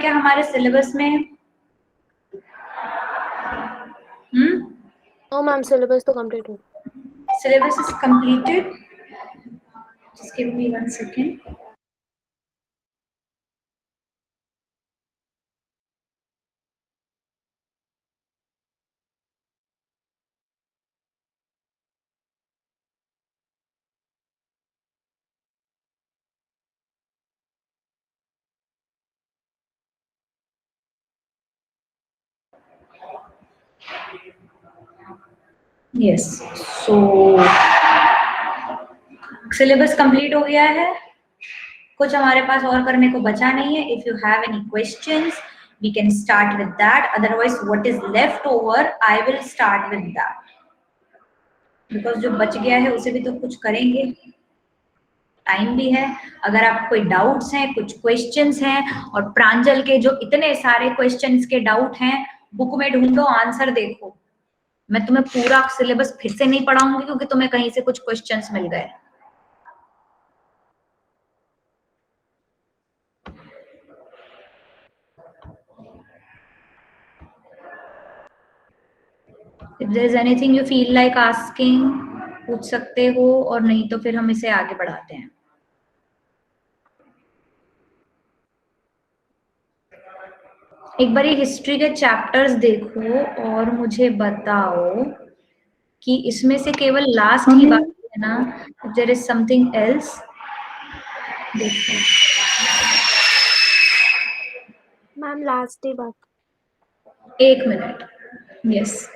क्या हमारे सिलेबस में? नो मैम, सिलेबस तो कंप्लीट हो। Syllabus is completed. Just give me 1 second. Yes. So syllabus complete हो गया है. कुछ हमारे पास और करने को बचा नहीं है. If you have any questions, we can start with that. Otherwise, what is left over, I will start with that. Because जो बच गया है उसे भी तो कुछ करेंगे. टाइम भी है. अगर आप कोई डाउट्स हैं, कुछ क्वेश्चंस हैं, और प्रांजल के जो इतने सारे क्वेश्चंस के डाउट हैं, बुक में ढूंढो, आंसर देखो. मैं तुम्हें पूरा सिलेबस फिर से नहीं पढ़ाऊंगी क्योंकि तुम्हें कहीं से कुछ क्वेश्चंस मिल गए. If there is anything you feel like asking, पूछ सकते हो, और नहीं तो फिर हम इसे आगे बढ़ाते हैं. एक बार हिस्ट्री के चैप्टर्स देखो और मुझे बताओ कि इसमें से केवल लास्ट ही बाकी है ना. If there is something else, देखो. मैम लास्ट ही बात. 1 मिनट. यस.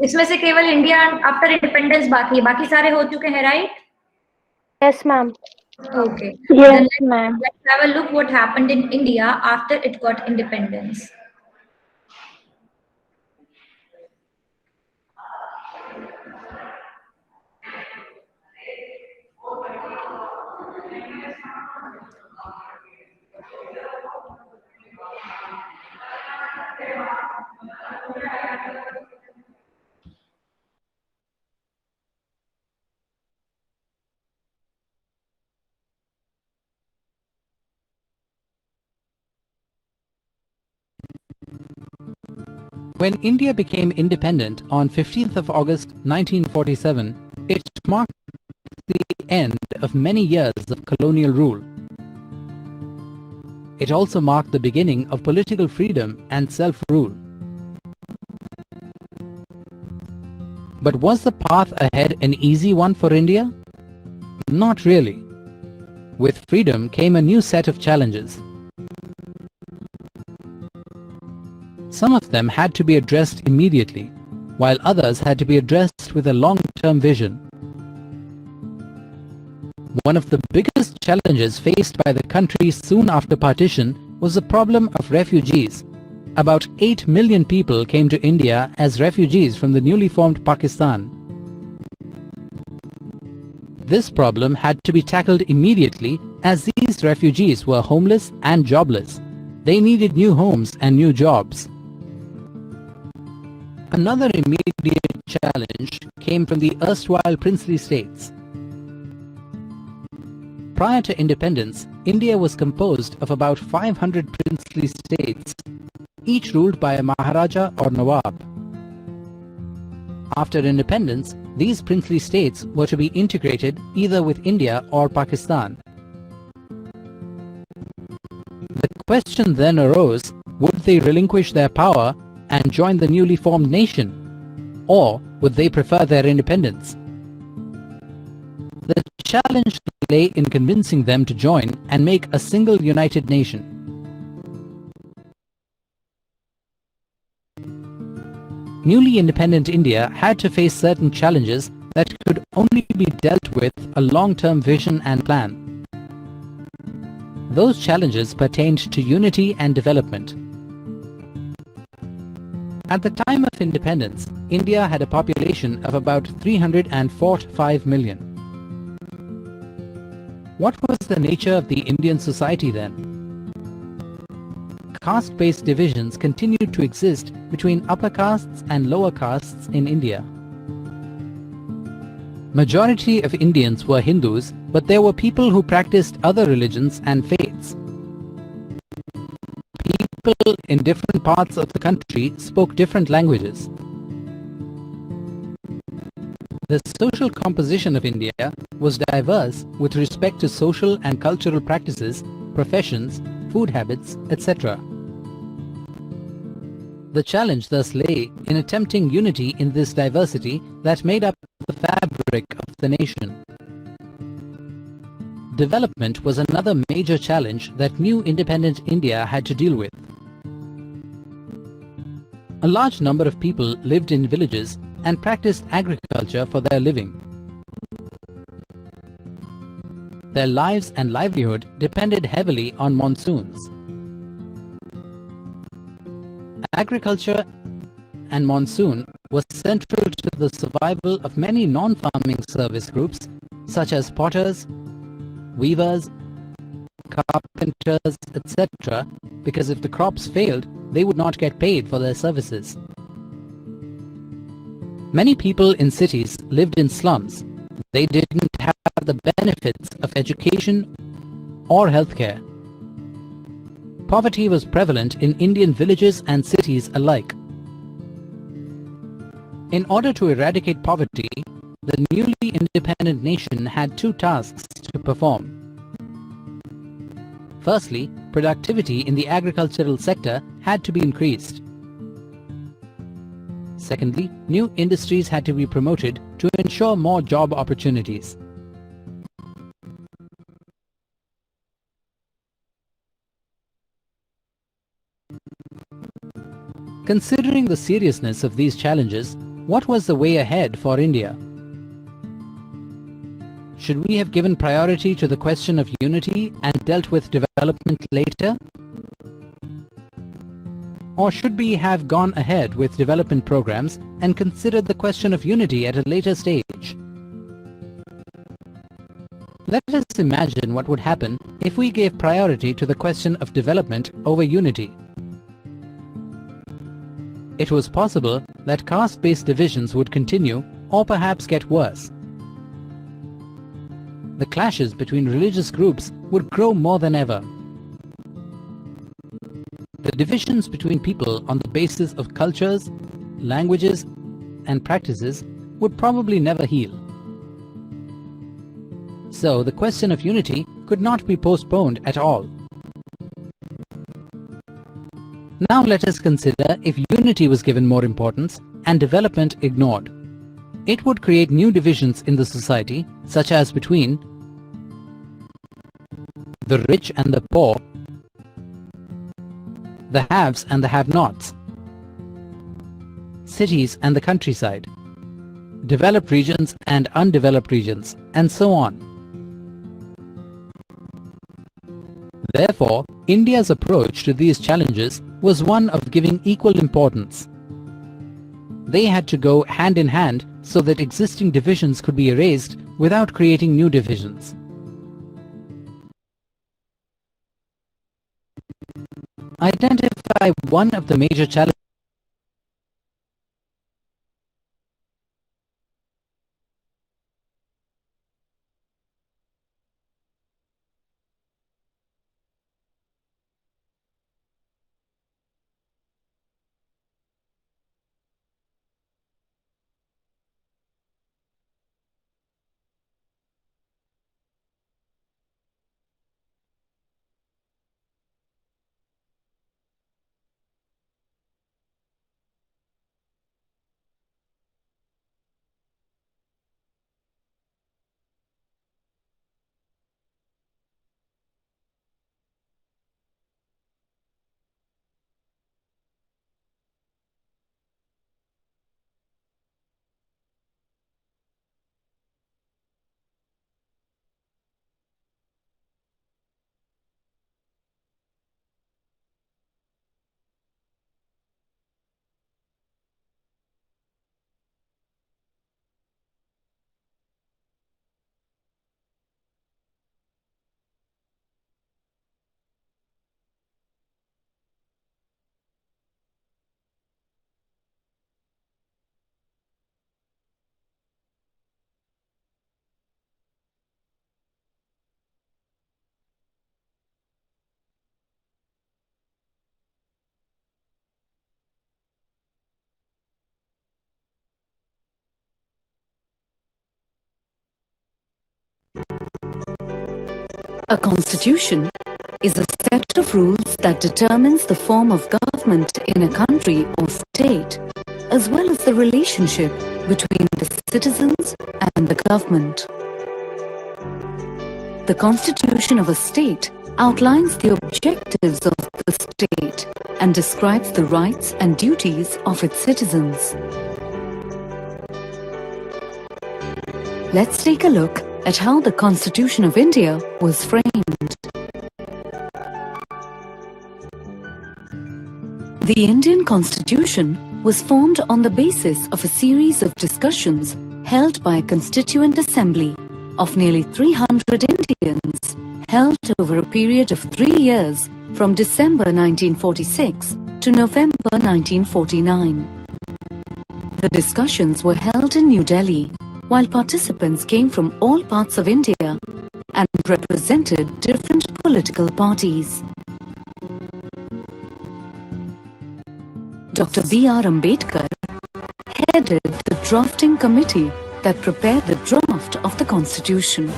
इसमें से केवल इंडिया आफ्टर इंडिपेंडेंस बाकी है, बाकी सारे हो चुके हैं, right? Yes ma'am. Okay. Yes, Then ma'am. let's have a look what happened in India after it got independence. When India became independent on 15th of August 1947, it marked the end of many years of colonial rule. It also marked the beginning of political freedom and self-rule. But was the path ahead an easy one for India? Not really. With freedom came a new set of challenges. Some of them had to be addressed immediately, while others had to be addressed with a long-term vision. One of the biggest challenges faced by the country soon after partition was the problem of refugees. About 8 million people came to India as refugees from the newly formed Pakistan. This problem had to be tackled immediately as these refugees were homeless and jobless. They needed new homes and new jobs. Another immediate challenge came from the erstwhile princely states. Prior to independence, India was composed of about 500 princely states, each ruled by a Maharaja or Nawab. After independence, these princely states were to be integrated either with India or Pakistan. The question then arose, would they relinquish their power and join the newly formed nation, or would they prefer their independence? The challenge lay in convincing them to join and make a single united nation. Newly independent India had to face certain challenges that could only be dealt with a long-term vision and plan. Those challenges pertained to unity and development. At the time of independence, India had a population of about 345 million. What was the nature of the Indian society then? Caste-based divisions continued to exist between upper castes and lower castes in India. Majority of Indians were Hindus, but there were people who practiced other religions and faiths. people in different parts of the country spoke different languages. The social composition of India was diverse with respect to social and cultural practices, professions, food habits, etc. The challenge thus lay in attempting unity in this diversity that made up the fabric of the nation. Development was another major challenge that new independent India had to deal with. A large number of people lived in villages and practiced agriculture for their living. Their lives and livelihood depended heavily on monsoons. Agriculture and monsoon was central to the survival of many non-farming service groups such as potters, weavers, carpenters, etc., because if the crops failed, they would not get paid for their services. Many people in cities lived in slums. They didn't have the benefits of education or healthcare. Poverty was prevalent in Indian villages and cities alike. In order to eradicate poverty, the newly independent nation had two tasks to perform. Firstly, productivity in the agricultural sector had to be increased. Secondly, new industries had to be promoted to ensure more job opportunities. Considering the seriousness of these challenges, what was the way ahead for India? Should we have given priority to the question of unity and dealt with development later? Or should we have gone ahead with development programs and considered the question of unity at a later stage? Let us imagine what would happen if we gave priority to the question of development over unity. It was possible that caste-based divisions would continue or perhaps get worse. The clashes between religious groups would grow more than ever. The divisions between people on the basis of cultures, languages, and practices would probably never heal. So the question of unity could not be postponed at all. Now let us consider if unity was given more importance and development ignored. It would create new divisions in the society, such as between the rich and the poor, the haves and the have-nots, cities and the countryside, developed regions and undeveloped regions, and so on. Therefore, India's approach to these challenges was one of giving equal importance. They had to go hand in hand so that existing divisions could be erased without creating new divisions. Identify one of the major challenges A constitution is a set of rules that determines the form of government in a country or state, as well as the relationship between the citizens and the government. The constitution of a state outlines the objectives of the state and describes the rights and duties of its citizens. Let's take a look at how the Constitution of India was framed. The Indian Constitution was formed on the basis of a series of discussions held by a Constituent Assembly of nearly 300 Indians, held over a period of 3 years from December 1946 to November 1949. The discussions were held in New Delhi, while participants came from all parts of India and represented different political parties. Dr. B.R. Ambedkar headed the drafting committee that prepared the draft of the Constitution.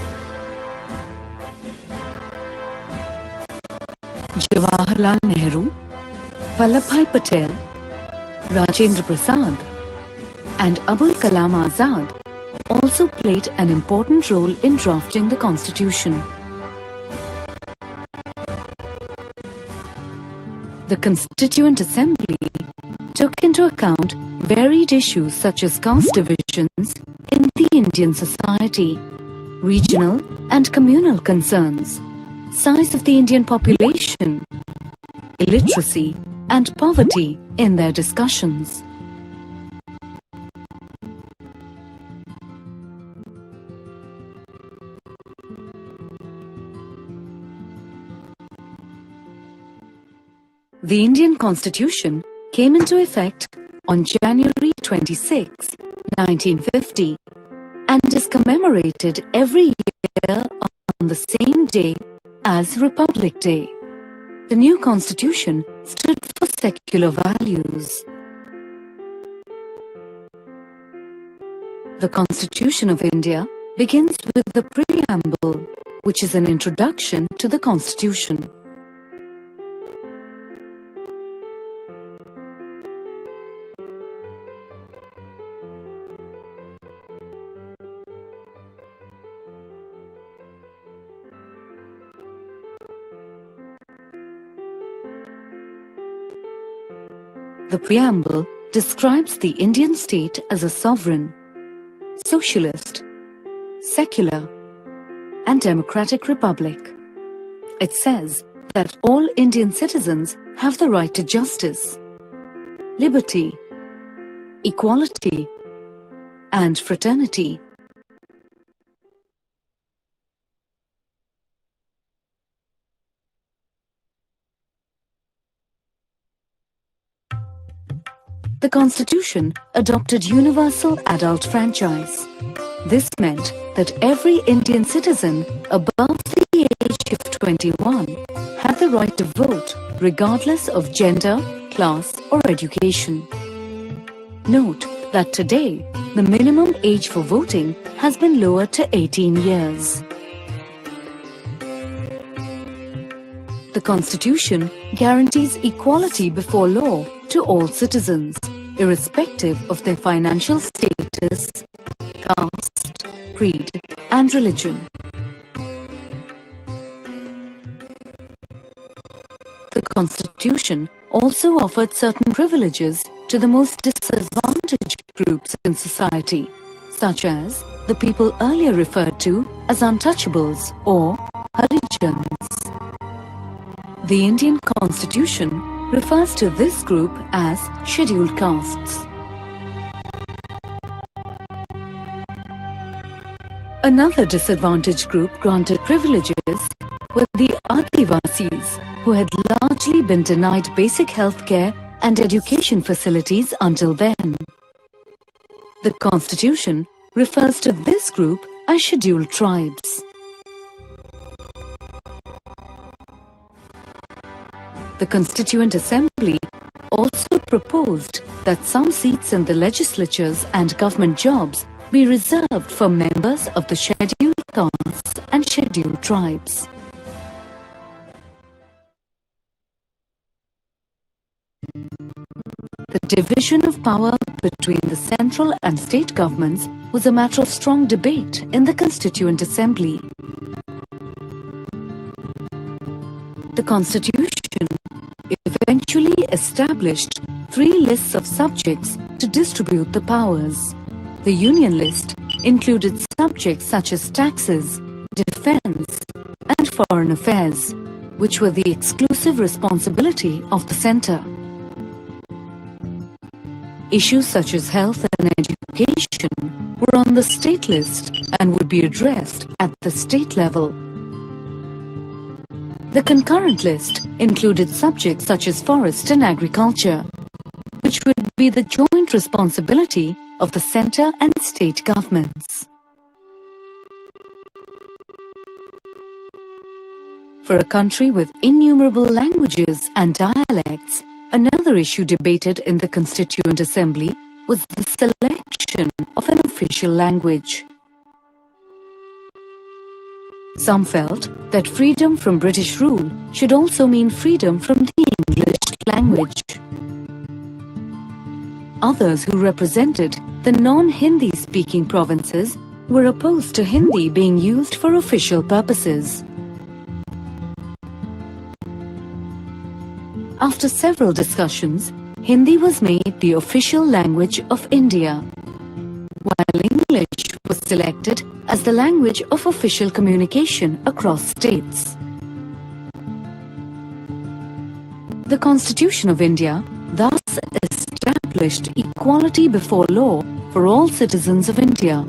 Jawaharlal Nehru, Vallabhbhai Patel, Rajendra Prasad, and Abul Kalam Azad also played an important role in drafting the Constitution. The Constituent Assembly took into account varied issues such as caste divisions in the Indian society, regional and communal concerns, size of the Indian population, illiteracy and poverty in their discussions. The Indian Constitution came into effect on January 26, 1950 and is commemorated every year on the same day as Republic Day. The new Constitution stood for secular values. The Constitution of India begins with the preamble, which is an introduction to the Constitution. The preamble describes the Indian state as a sovereign, socialist, secular, and democratic republic. It says that all Indian citizens have the right to justice, liberty, equality, and fraternity. The Constitution adopted universal adult franchise. This meant that every Indian citizen above the age of 21 had the right to vote regardless of gender, class, or education. Note that today, the minimum age for voting has been lowered to 18 years. The Constitution guarantees equality before law to all citizens, irrespective of their financial status, caste, creed, and religion. The Constitution also offered certain privileges to the most disadvantaged groups in society, such as the people earlier referred to as untouchables or Harijans. The Indian Constitution refers to this group as scheduled castes. Another disadvantaged group granted privileges were the Adivasis, who had largely been denied basic health care and education facilities until then. The Constitution refers to this group as scheduled tribes. The Constituent Assembly also proposed that some seats in the legislatures and government jobs be reserved for members of the scheduled castes and scheduled tribes. the division of power between the central and state governments was a matter of strong debate in the Constituent Assembly. The Constitution eventually established 3 lists of subjects to distribute the powers. The Union list included subjects such as taxes, defense, and foreign affairs, which were the exclusive responsibility of the centre. Issues such as health and education were on the state list and would be addressed at the state level. The concurrent list included subjects such as forest and agriculture, which would be the joint responsibility of the centre and state governments. For a country with innumerable languages and dialects, another issue debated in the Constituent Assembly was the selection of an official language. Some felt that freedom from British rule should also mean freedom from the English language. Others who represented the non-Hindi speaking provinces were opposed to Hindi being used for official purposes. After several discussions, Hindi was made the official language of India, while English was selected as the language of official communication across states. The Constitution of India thus established equality before law for all citizens of India.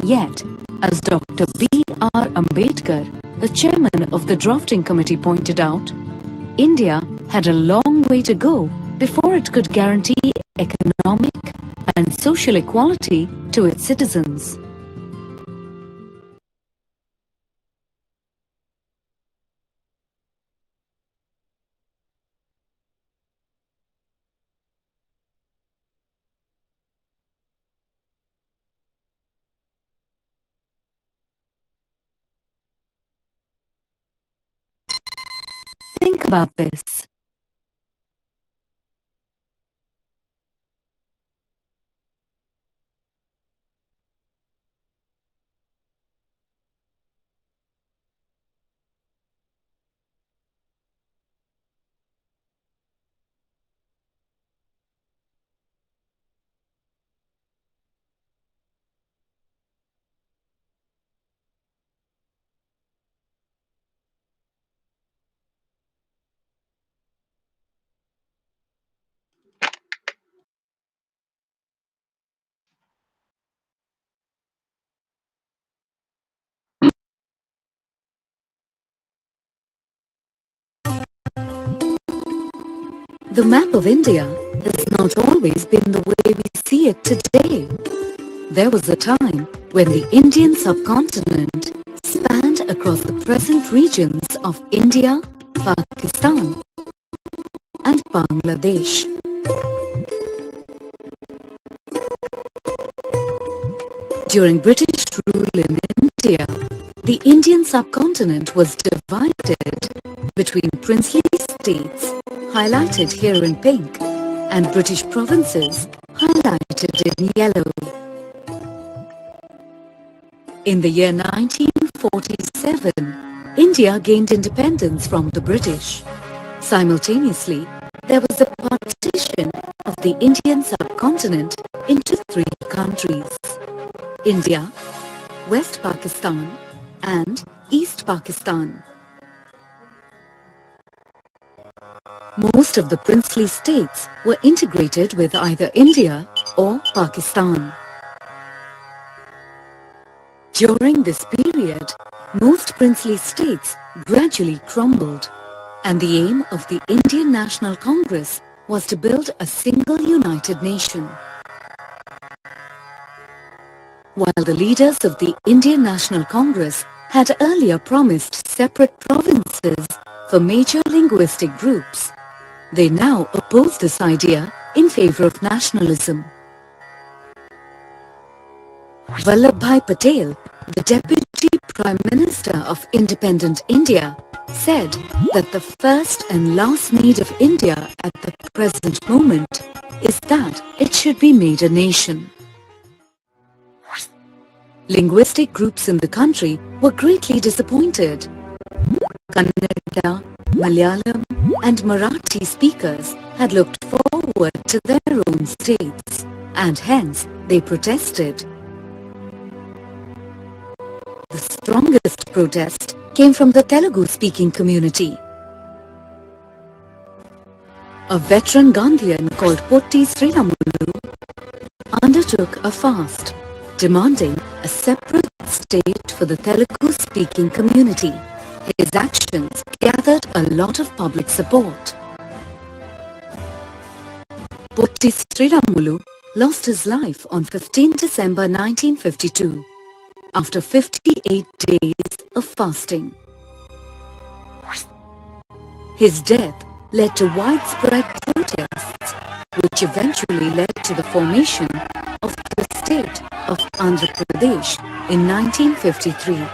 Yet, as Dr. B.R. Ambedkar, the chairman of the drafting committee, pointed out, India had a long way to go before it could guarantee economic and social equality to its citizens. Think about this. The map of India has not always been the way we see it today. There was a time when the Indian subcontinent spanned across the present regions of India, Pakistan, and Bangladesh. During British rule in India, the Indian subcontinent was divided between princely states, highlighted here in pink, and British provinces, highlighted in yellow. In the year 1947, India gained independence from the British. Simultaneously, there was a partition of the Indian subcontinent into 3 countries: India, West Pakistan, and East Pakistan. Most of the princely states were integrated with either India or Pakistan. During this period, most princely states gradually crumbled, and the aim of the Indian National Congress was to build a single united nation. While the leaders of the Indian National Congress had earlier promised separate provinces for major linguistic groups, they now opposed this idea in favor of nationalism. Vallabhbhai Patel, the Deputy Prime Minister of independent India, said that the first and last need of India at the present moment is that it should be made a nation. Linguistic groups in the country were greatly disappointed. Kannada, Malayalam and Marathi speakers had looked forward to their own states, and hence they protested. The strongest protest came from the Telugu-speaking community. A veteran Gandhian called Potti Sriramulu undertook a fast, demanding a separate state for the Telugu-speaking community. His actions gathered a lot of public support. Potti Sriramulu lost his life on 15 December 1952 after 58 days of fasting. His death led to widespread protests, which eventually led to the formation of the state of Andhra Pradesh in 1953.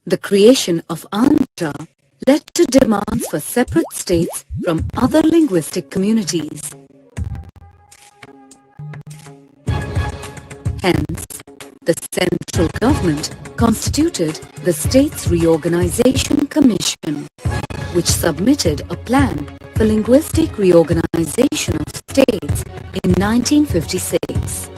The creation of Andhra led to demands for separate states from other linguistic communities. Hence, the central government constituted the States Reorganization Commission, which submitted a plan for linguistic reorganization of states in 1956.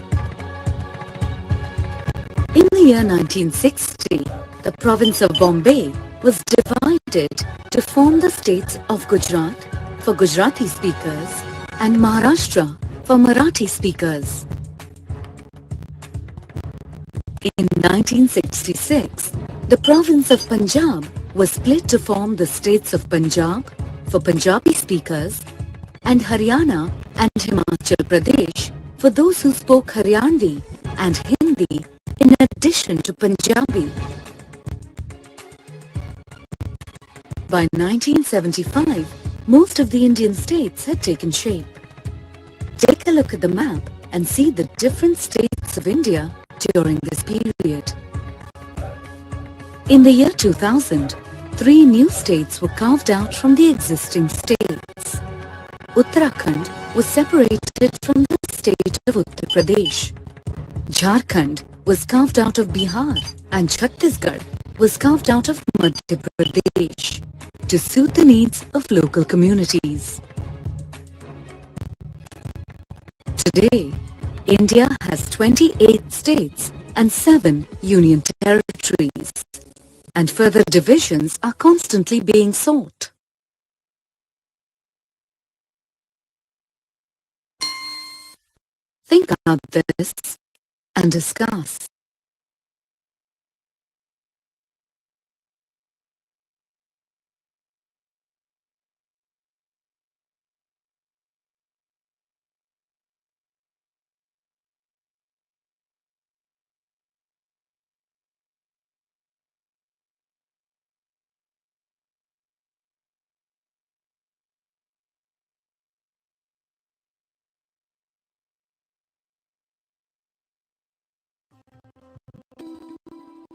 In the year 1960, the province of Bombay was divided to form the states of Gujarat for Gujarati speakers and Maharashtra for Marathi speakers. In 1966, the province of Punjab was split to form the states of Punjab for Punjabi speakers and Haryana and Himachal Pradesh for those who spoke Haryanvi and Hindi in addition to Punjabi. By 1975, most of the Indian states had taken shape. Take a look at the map and see the different states of India during this period. In the year 2000, 3 new states were carved out from the existing states. Uttarakhand was separated from the state of Uttar Pradesh. Jharkhand was carved out of Bihar and Chhattisgarh was carved out of Madhya Pradesh to suit the needs of local communities. Today, India has 28 states and 7 union territories, and further divisions are constantly being sought. Think about this and discuss.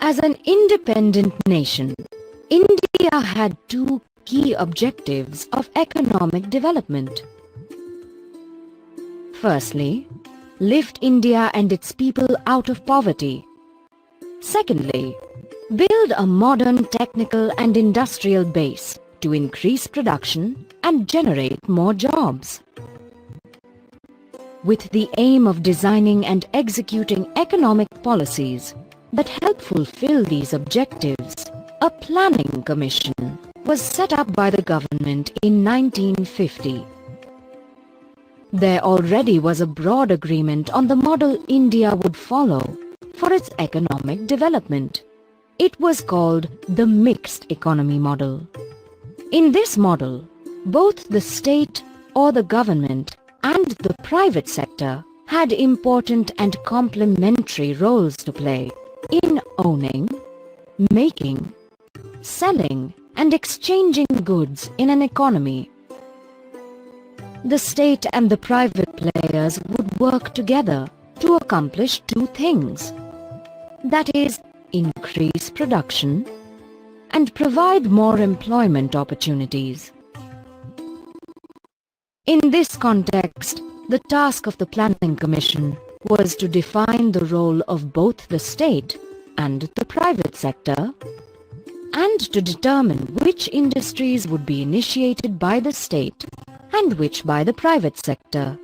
As an independent nation, India had 2 key objectives of economic development. Firstly, lift India and its people out of poverty. Secondly, build a modern technical and industrial base to increase production and generate more jobs. With the aim of designing and executing economic policies that help fulfill these objectives, a planning commission was set up by the government in 1950. There already was a broad agreement on the model India would follow for its economic development. It was called the mixed economy model. In this model, both the state or the government and the private sector had important and complementary roles to play in owning, making, selling and exchanging goods in an economy. The state and the private players would work together to accomplish 2 things. That is, increase production, and provide more employment opportunities. In this context, the task of the Planning Commission was to define the role of both the state and the private sector, and to determine which industries would be initiated by the state and which by the private sector.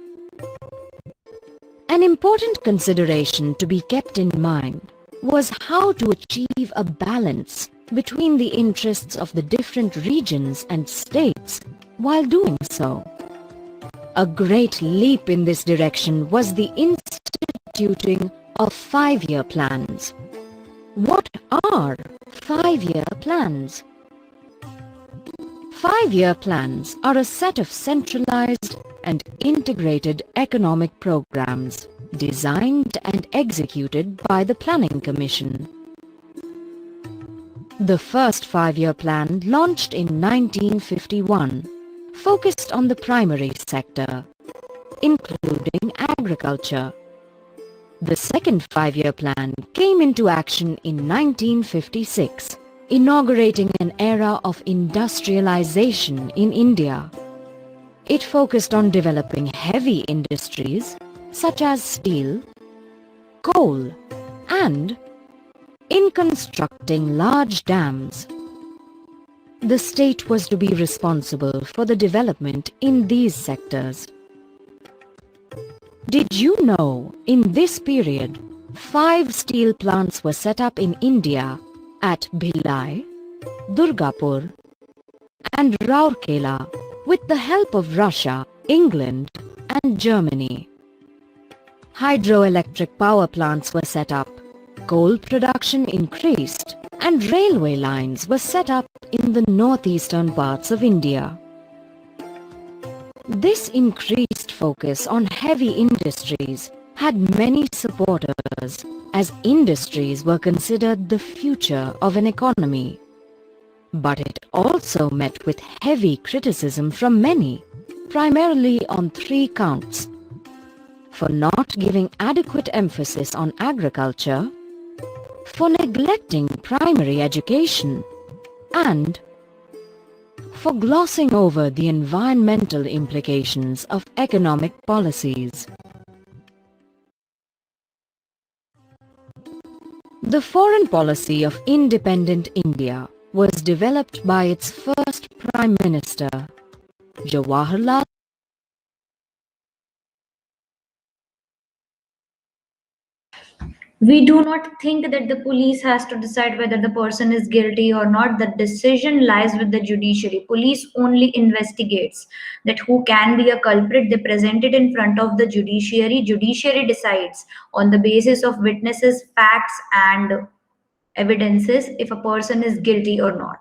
An important consideration to be kept in mind was how to achieve a balance between the interests of the different regions and states while doing so. A great leap in this direction was the instituting of 5-year plans. What are 5-year plans? 5-year plans are a set of centralized and integrated economic programs designed and executed by the Planning Commission. The first 5-year plan, launched in 1951, focused on the primary sector, including agriculture. The second 5-year plan came into action in 1956, inaugurating an era of industrialization in India. It focused on developing heavy industries such as steel, coal, and in constructing large dams. The state was to be responsible for the development in these sectors. Did you know, in this period, 5 steel plants were set up in India at Bhilai, Durgapur, and Rourkela with the help of Russia, England, and Germany. Hydroelectric power plants were set up, coal production increased, and railway lines were set up in the northeastern parts of India. This increased focus on heavy industries had many supporters, as industries were considered the future of an economy. But it also met with heavy criticism from many, primarily on 3 counts: for not giving adequate emphasis on agriculture, for neglecting primary education, and for glossing over the environmental implications of economic policies. The foreign policy of independent India was developed by its first Prime Minister, Jawaharlal. We do not think that the police has to decide whether the person is guilty or not. The decision lies with the judiciary. Police only investigates that who can be a culprit. They present it in front of the judiciary. Judiciary decides on the basis of witnesses, facts, and evidences if a person is guilty or not.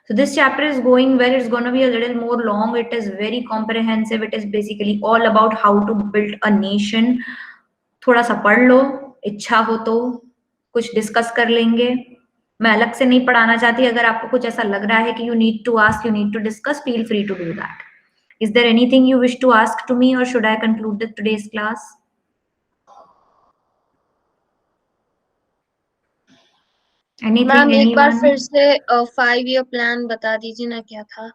So this chapter is going well. It's going to be a little more long. It is very comprehensive. It is basically all about how to build a nation. थोड़ा सा पढ़ लो, इच्छा हो तो कुछ discuss कर लेंगे. मैं अलग से नहीं पढ़ाना चाहती. अगर आपको कुछ ऐसा लग रहा है कि you need to ask, you need to discuss, feel free to do that. Is there anything you wish to ask to me, or should I conclude today's class? Anything, ma'am एक बार anyone? फिर से 5-year plan बता दीजिए ना, क्या था?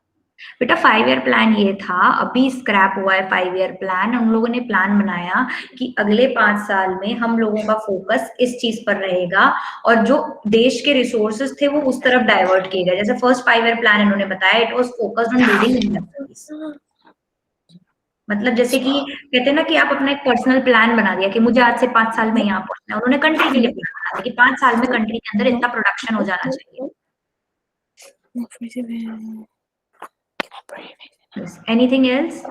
बेटा 5-year plan ये था, अभी स्क्रैप हुआ है 5-year प्लान. हम लोगों ने प्लान बनाया कि अगले 5 साल में हम लोगों का फोकस इस चीज पर रहेगा और जो देश के रिसोर्सेज थे वो उस तरफ डाइवर्ट किए गए. जैसे फर्स्ट 5-year प्लान इन्होंने बताया, it was focused on building industries. मतलब जैसे कि कहते हैं ना कि आप अपना एक पर्सनल प्लान बना दिया कि मुझे आज से 5 साल में यहाँ पहुंचना है. उन्होंने कंट्री के लिए प्लान बना दिया कि 5 साल में कंट्री के अंदर इतना प्रोडक्शन हो जाना चाहिए. Yes. Anything else?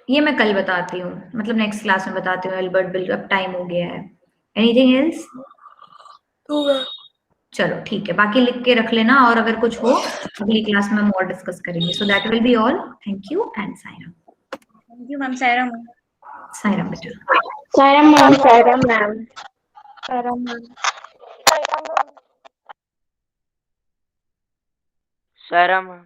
ये मैं कल बताती हूँ, मतलब नेक्स्ट क्लास में बताती हूँ. एल्बर्ट बिल, अब टाइम हो गया है. Anything else? चलो ठीक है, बाकी लिख के रख लेना, और अगर कुछ हो अगली क्लास में हम और डिस्कस करेंगे. So that will be all. Thank you and Sairam. Thank you ma'am. Sairam. Sairam बेटा. Sairam ma'am. Sairam ma'am. Sairam ma'am. Sairam ma'am.